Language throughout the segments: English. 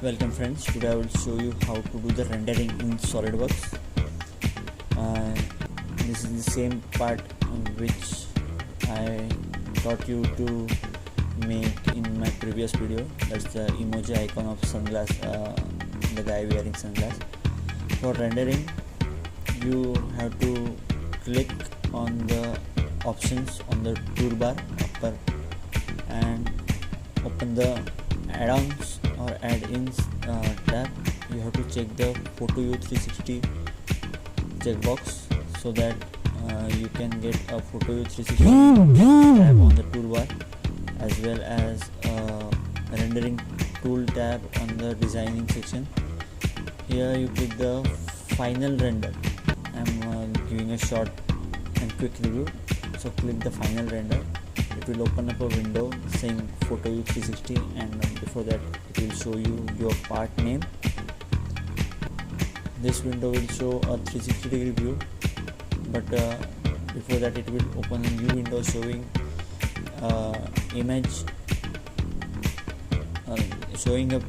Welcome friends, today I will show you how to do the rendering in SolidWorks. This is the same part which I taught you to make in my previous video. That's the emoji icon of sunglass, the guy wearing sunglass. For rendering, you have to click on the options on the toolbar upper and open the add-ons or add-ins tab. You have to check the photoview 360 checkbox so that you can get a photoview 360 tab on the toolbar, as well as a rendering tool tab on the designing section. Here you click the final render. I'm giving a short and quick review, so click the final render. It will open up a window saying photoview 360, and before that it will show you your part name. This window will show a 360 degree view, but before that it will open a new window showing image, showing a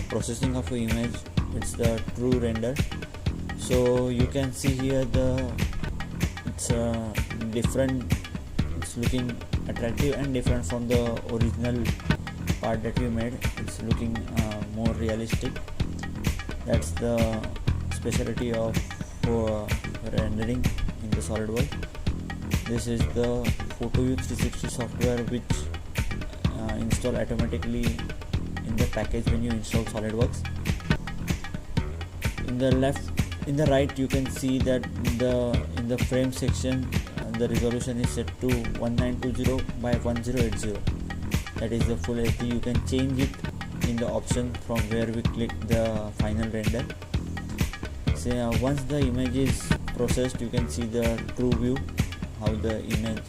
processing of an image. It's the true render. So you can see here it's different. It's looking attractive and different from the original part that we made. It's looking more realistic. That's the specialty of rendering in the SolidWorks. This is the photoview 360 software which install automatically in the package when you install SolidWorks. In the right you can see that in the frame section the resolution is set to 1920 by 1080. That is the full HD. You can change it in the option from where we click the final render. So once the image is processed, you can see the true view, how the image,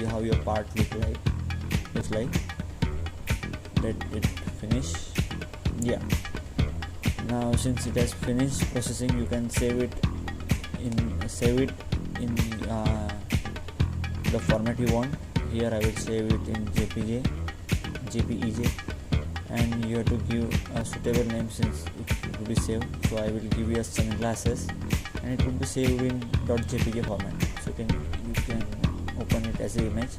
how your part looks like. Let it finish. Yeah. Now since it has finished processing, you can save it in the format you want. Here I will save it in JPEG, and you have to give a suitable name since it will be saved. So I will give you a sunglasses, and it will be saved in .jpg format. So you can open it as an image.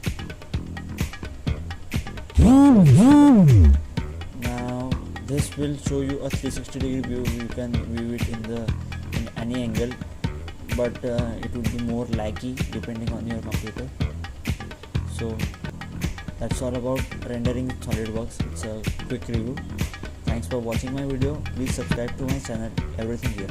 Now this will show you a 360 degree view. You can view it in any angle, but it will be more laggy depending on your computer. So that's all about rendering with SolidWorks. It's a quick review. Thanks for watching my video. Please subscribe to my channel, Everything Here.